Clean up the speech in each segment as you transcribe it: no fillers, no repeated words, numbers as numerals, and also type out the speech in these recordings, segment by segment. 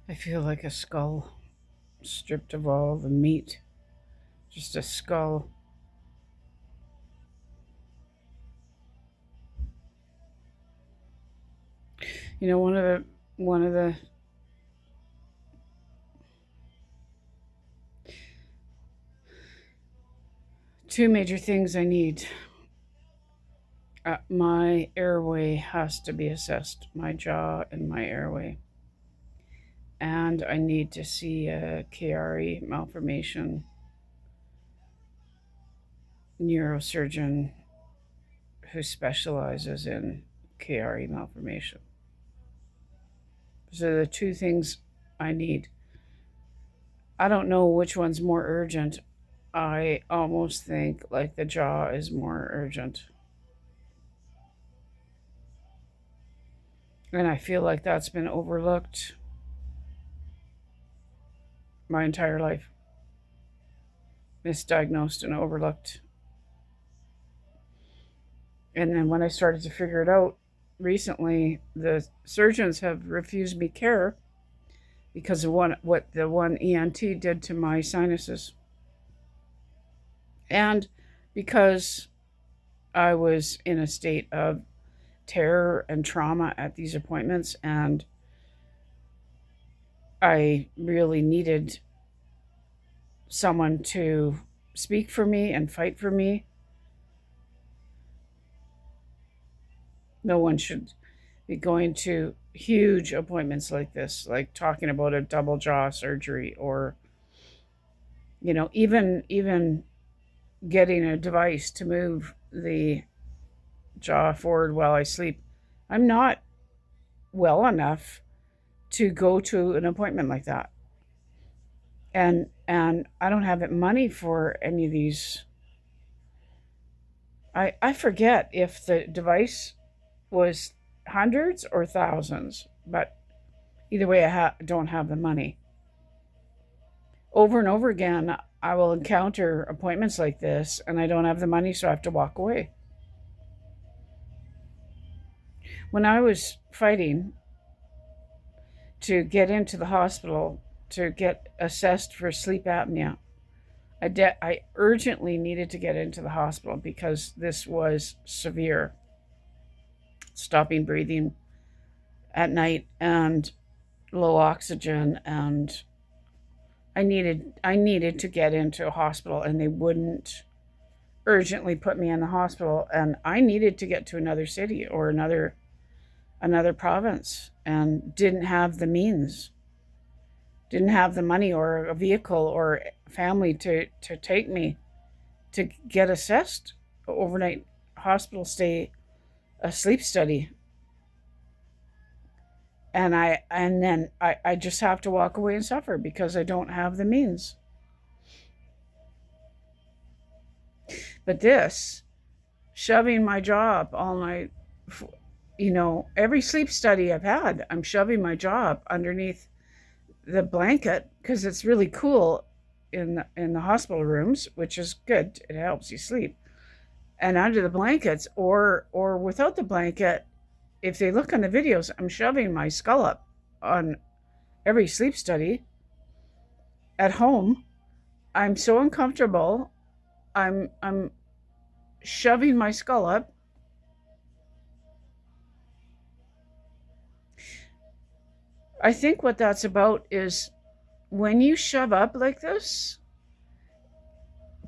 I feel like a skull stripped of all the meat, just a skull. One of the two major things I need. My airway has to be assessed, my jaw and my airway. And I need to see a KRE malformation neurosurgeon who specializes in KRE malformation. So the two things I need. I don't know which one's more urgent. I almost think like the jaw is more urgent. And I feel like that's been overlooked my entire life. Misdiagnosed and overlooked. And then when I started to figure it out recently, the surgeons have refused me care because of what the one ENT did to my sinuses. And because I was in a state of terror and trauma at these appointments, and I really needed someone to speak for me and fight for me. No one should be going to huge appointments like this, like talking about a double jaw surgery, or even getting a device to move the jaw forward while I sleep. I'm not well enough to go to an appointment like that. And I don't have money for any of these. I forget if the device was hundreds or thousands, but either way, I don't have the money. Over and over again, I will encounter appointments like this, and I don't have the money, so I have to walk away. When I was fighting to get into the hospital to get assessed for sleep apnea, I urgently needed to get into the hospital because this was severe. Stopping breathing at night and low oxygen, and I needed to get into a hospital, and they wouldn't urgently put me in the hospital, and I needed to get to another city or another province, and didn't have the means, didn't have the money or a vehicle or family to take me to get assessed. Overnight hospital stay, a sleep study. And then I just have to walk away and suffer because I don't have the means. But this, shoving my jaw up all night, every sleep study I've had, I'm shoving my jaw up underneath the blanket because it's really cool in the hospital rooms, which is good. It helps you sleep. And under the blankets or without the blanket, if they look on the videos, I'm shoving my skull up on every sleep study. At home, I'm so uncomfortable. I'm shoving my skull up. I think what that's about is when you shove up like this,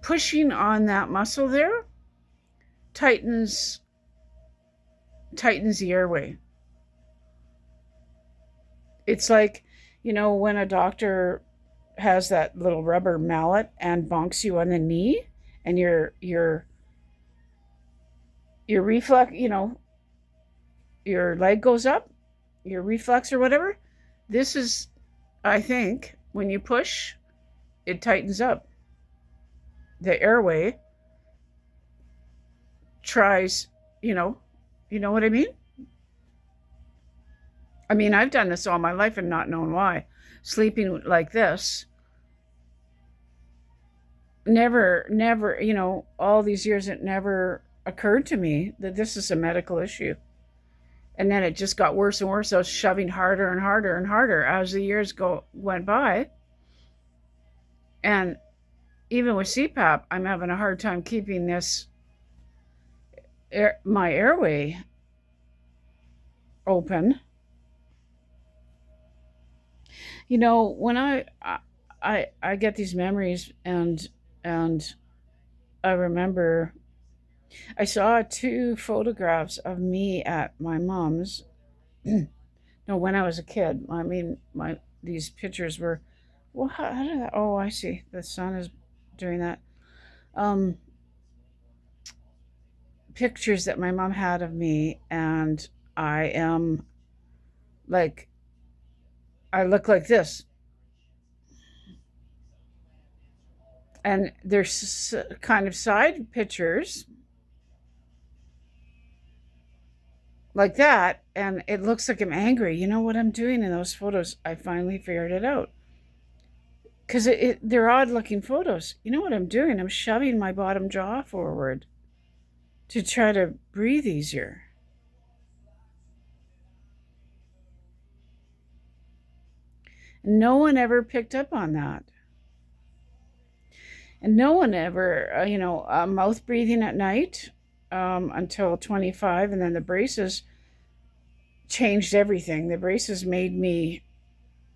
pushing on that muscle there tightens the airway. It's like, when a doctor has that little rubber mallet and bonks you on the knee, and your reflex, your leg goes up, your reflex or whatever. This is, I think, when you push, it tightens up. The airway tries, you know what I mean? I mean, I've done this all my life and not known why. Sleeping like this, never, all these years, it never occurred to me that this is a medical issue. And then it just got worse and worse. I was shoving harder and harder and harder as the years went by. And even with CPAP, I'm having a hard time keeping my airway open. You know, when I get these memories, and I remember I saw two photographs of me at my mom's. No, when I was a kid. I mean, my these pictures were, well, how did that? Oh, I see. The sun is doing that. Um, Pictures that my mom had of me, and I am like, I look like this, and there's kind of side pictures like that, and it looks like I'm angry. You know what I'm doing in those photos? I finally figured it out, because they're odd looking photos. You know what I'm doing? I'm shoving my bottom jaw forward to try to breathe easier. No one ever picked up on that. And no one ever, mouth breathing at night, until 25. And then the braces changed everything. The braces made me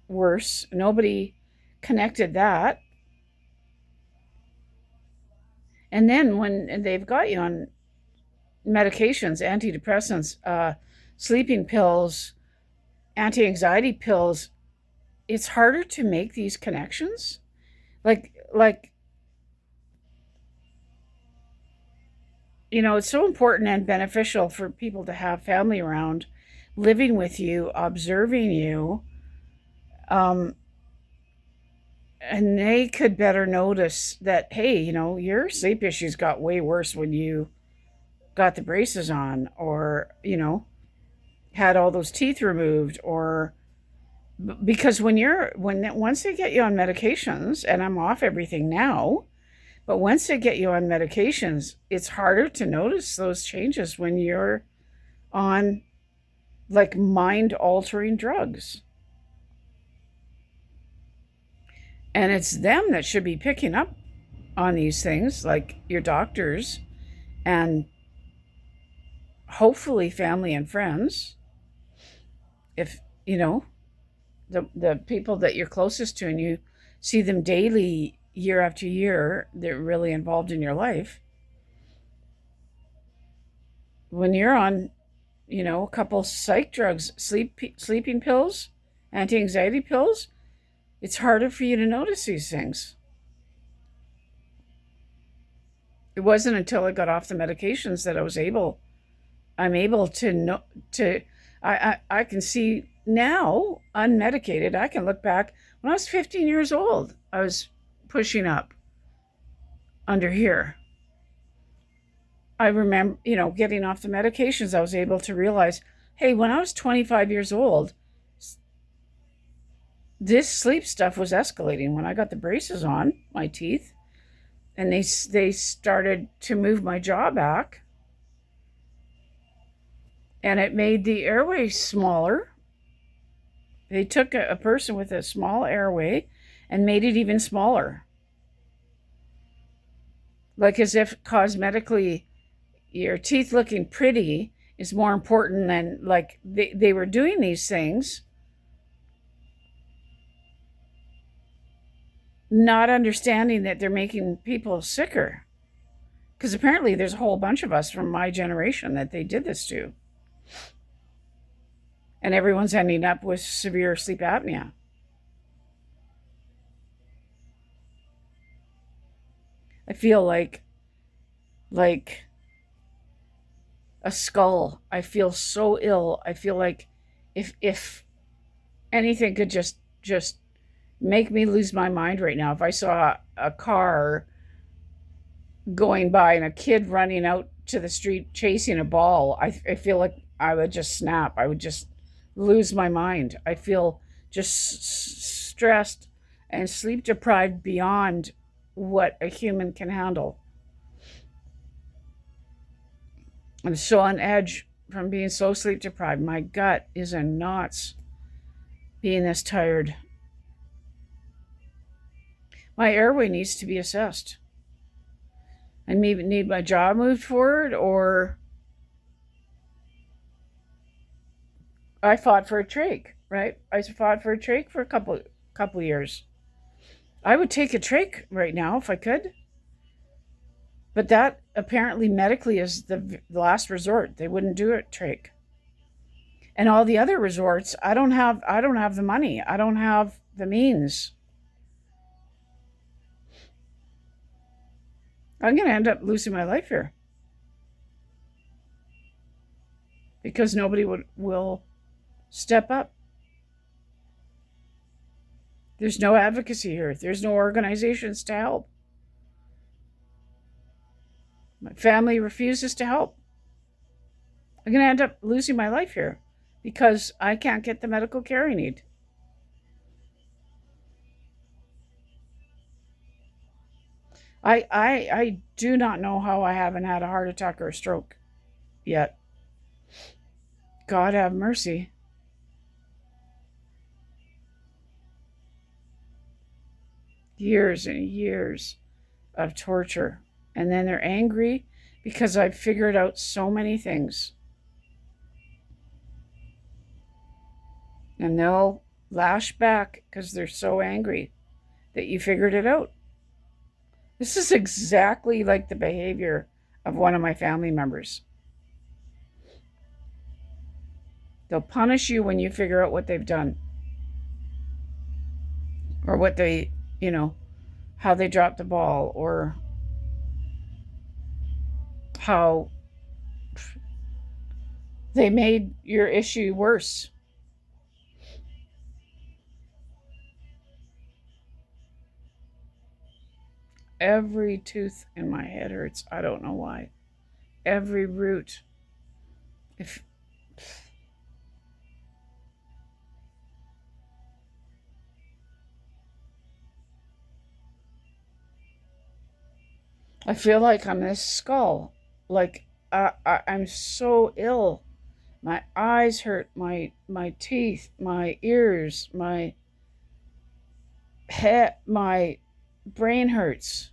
worse. Nobody connected that. And then when they've got you on medications, antidepressants, sleeping pills, anti-anxiety pills, it's harder to make these connections. Like it's so important and beneficial for people to have family around, living with you, observing you, um, and they could better notice that, hey, your sleep issues got way worse when you got the braces on, or had all those teeth removed, or because once they get you on medications, and I'm off everything now, but once they get you on medications, it's harder to notice those changes when you're on like mind altering drugs. And it's them that should be picking up on these things, like your doctors, and hopefully family and friends. If the people that you're closest to, and you see them daily, year after year, they're really involved in your life. When you're on, a couple psych drugs, sleeping pills, anti-anxiety pills, it's harder for you to notice these things. It wasn't until I got off the medications that I'm able to know to I can see now, unmedicated. I can look back when I was 15 years old. I was pushing up under here. I remember, getting off the medications, I was able to realize, hey, when I was 25 years old, this sleep stuff was escalating. When I got the braces on my teeth, and they started to move my jaw back, and it made the airway smaller. They took a person with a small airway and made it even smaller. Like as if cosmetically your teeth looking pretty is more important than, like, they were doing these things, not understanding that they're making people sicker. Because apparently there's a whole bunch of us from my generation that they did this to. And everyone's ending up with severe sleep apnea. I feel like a skull. I feel so ill. I feel like if anything could just make me lose my mind right now. If I saw a car going by and a kid running out to the street chasing a ball, I feel like I would just snap. I would just lose my mind. I feel just stressed and sleep deprived beyond what a human can handle. I'm so on edge from being so sleep deprived. My gut is in knots being this tired. My airway needs to be assessed. I maybe need my jaw moved forward, or I fought for a trach, right? I fought for a trach for a couple years. I would take a trach right now if I could. But that apparently medically is the last resort. They wouldn't do it trach. And all the other resorts, I don't have the money. I don't have the means. I'm going to end up losing my life here. Because nobody will step up. There's no advocacy here. There's no organizations to help. My family refuses to help. I'm going to end up losing my life here because I can't get the medical care I need. I do not know how I haven't had a heart attack or a stroke yet. God have mercy. Years and years of torture. And then they're angry because I've figured out so many things. And they'll lash back because they're so angry that you figured it out. This is exactly like the behavior of one of my family members. They'll punish you when you figure out what they've done. Or what they, how they dropped the ball, or how they made your issue worse. Every tooth in my head hurts. I don't know why. Every root. I feel like I'm this skull. Like I'm so ill. My eyes hurt, my teeth, my ears, my head, my brain hurts.